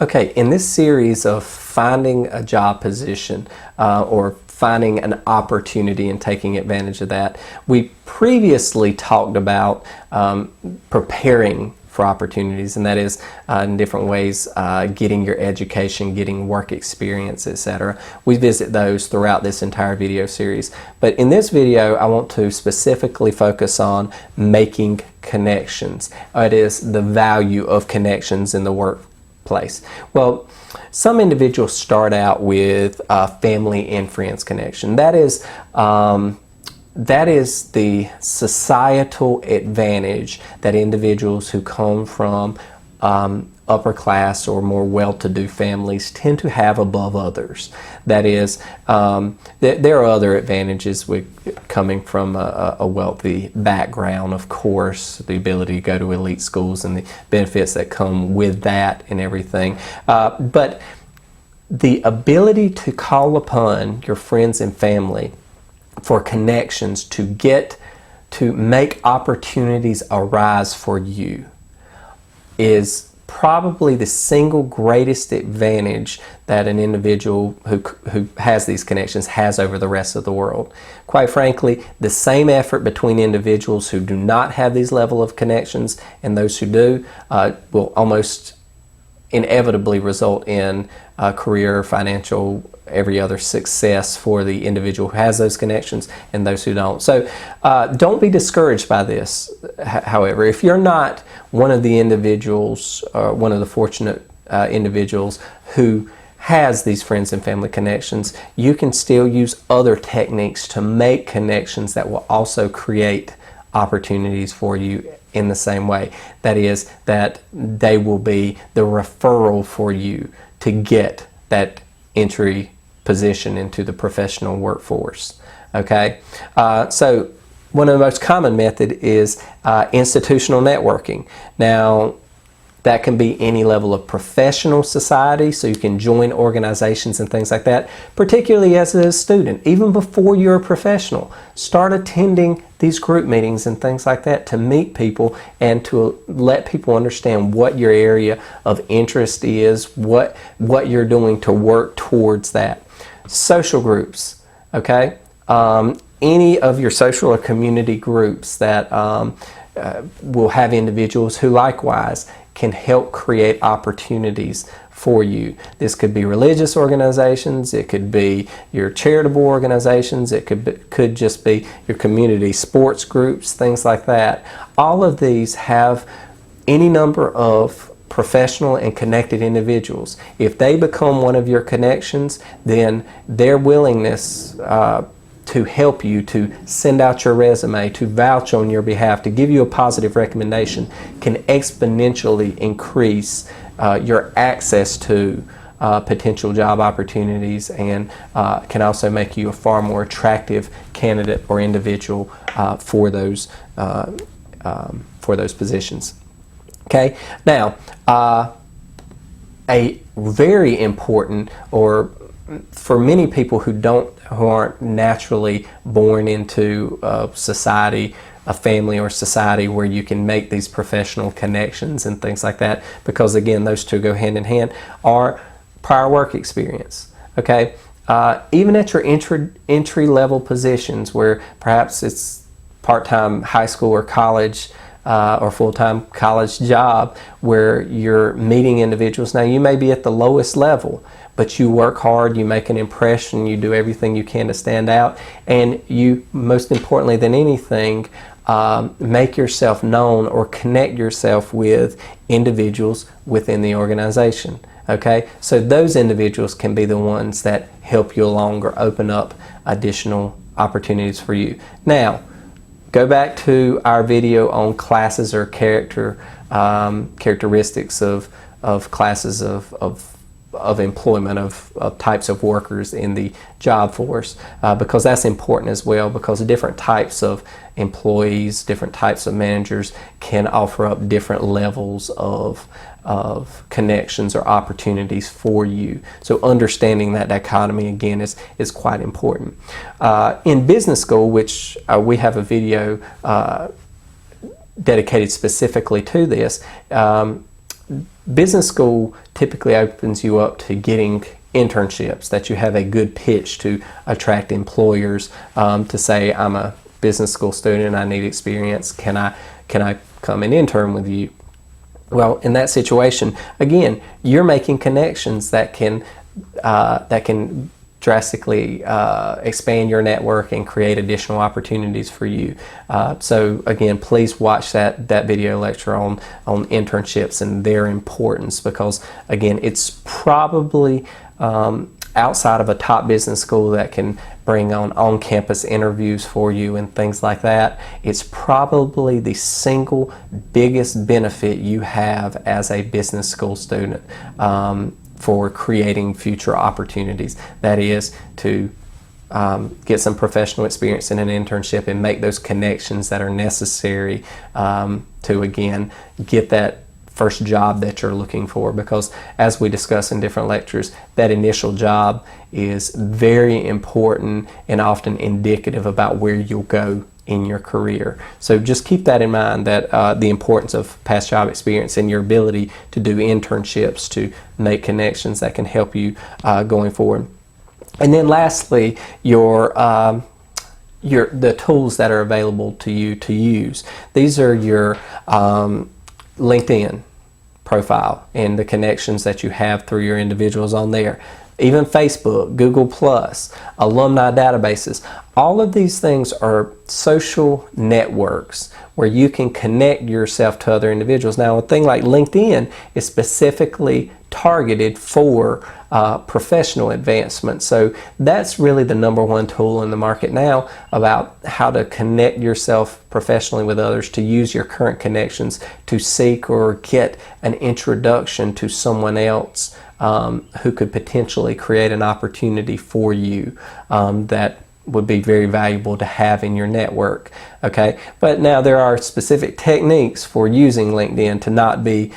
Okay, in this series of finding a job position or finding an opportunity and taking advantage of that, we previously talked about preparing for opportunities, and that is in different ways, getting your education, getting work experience, etc. We visit those throughout this entire video series. But in this video, I want to specifically focus on making connections. It is the value of connections in the workplace. Well, some individuals start out with family and friends connection. That is the societal advantage that individuals who come from upper class or more well-to-do families tend to have above others. That is, there are other advantages with coming from a wealthy background, of course, the ability to go to elite schools and the benefits that come with that and everything. But the ability to call upon your friends and family for connections to make opportunities arise for you is probably the single greatest advantage that an individual who has these connections has over the rest of the world. Quite frankly, the same effort between individuals who do not have these level of connections and those who do will almost inevitably result in career, financial, every other success for the individual who has those connections and those who don't. So don't be discouraged by this. However, if you're not one of the individuals, one of the fortunate individuals who has these friends and family connections, you can still use other techniques to make connections that will also create opportunities for you in the same way. That is, that they will be the referral for you to get that entry position into the professional workforce. Okay, so one of the most common method is institutional networking. Now, that can be any level of professional society, so you can join organizations and things like that, particularly as a student. Even before you're a professional, start attending these group meetings and things like that to meet people and to let people understand what your area of interest is, what you're doing to work towards that. Social groups, okay? Any of your social or community groups that will have individuals who likewise can help create opportunities for you. This could be religious organizations, it could be your charitable organizations, it could just be your community sports groups, things like that. All of these have any number of professional and connected individuals. If they become one of your connections, then their willingness to help you, to send out your resume, to vouch on your behalf, to give you a positive recommendation can exponentially increase your access to potential job opportunities and can also make you a far more attractive candidate or individual for those positions. Okay, now a very important, or for many people who aren't naturally born into a society, a family or society where you can make these professional connections and things like that, because again, those two go hand in hand, are prior work experience. Okay, even at your entry level positions where perhaps it's part-time high school or college or full-time college job where you're meeting individuals. Now, you may be at the lowest level, but you work hard, you make an impression, you do everything you can to stand out, and you, most importantly than anything, make yourself known or connect yourself with individuals within the organization. Okay, so those individuals can be the ones that help you along or open up additional opportunities for you. Now, go back to our video on classes or characteristics of classes of employment, of types of workers in the job force, because that's important as well, because different types of employees, different types of managers can offer up different levels of connections or opportunities for you. So understanding that dichotomy again is quite important. In business school, which we have a video dedicated specifically to this, business school typically opens you up to getting internships, that you have a good pitch to attract employers, to say, I'm a business school student, I need experience, can I come and intern with you? Well, in that situation, again, you're making connections that can drastically expand your network and create additional opportunities for you. So again, please watch that video lecture on internships and their importance, because again, it's probably outside of a top business school that can bring on-campus interviews for you and things like that, it's probably the single biggest benefit you have as a business school student for creating future opportunities. That is to get some professional experience in an internship and make those connections that are necessary to, again, get that first job that you're looking for, because as we discuss in different lectures, that initial job is very important and often indicative about where you'll go in your career. So just keep that in mind, that the importance of past job experience and your ability to do internships to make connections that can help you going forward. And then lastly, the tools that are available to you to use. These are your LinkedIn profile and the connections that you have through your individuals on there. Even Facebook, Google+, alumni databases. All of these things are social networks where you can connect yourself to other individuals. Now, a thing like LinkedIn is specifically targeted for professional advancement. So that's really the #1 tool in the market now about how to connect yourself professionally with others, to use your current connections to seek or get an introduction to someone else who could potentially create an opportunity for you that would be very valuable to have in your network. Okay, but now there are specific techniques for using LinkedIn to not be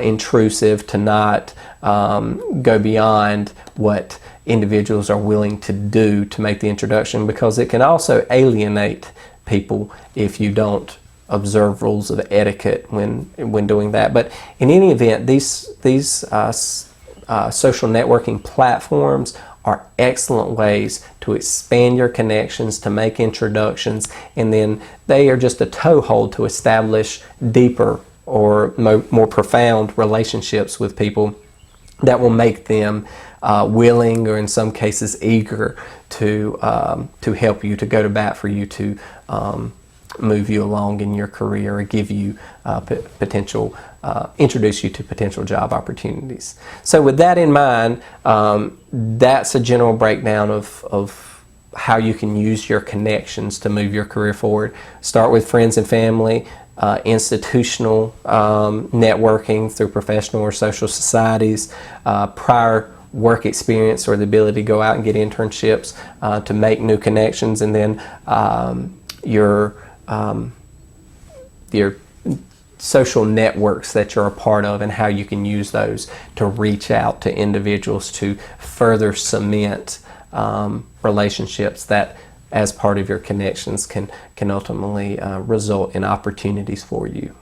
intrusive, to not go beyond what individuals are willing to do to make the introduction, because it can also alienate people if you don't observe rules of etiquette when doing that. But in any event, these social networking platforms are excellent ways to expand your connections, to make introductions, and then they are just a toehold to establish deeper or more profound relationships with people that will make them willing, or in some cases eager, to help you, to go to bat for you, to move you along in your career, or give you potential, introduce you to potential job opportunities. So with that in mind, that's a general breakdown of how you can use your connections to move your career forward. Start with friends and family, institutional networking through professional or social societies, prior work experience or the ability to go out and get internships to make new connections, and then your social networks that you're a part of and how you can use those to reach out to individuals to further cement relationships that, as part of your connections, can ultimately result in opportunities for you.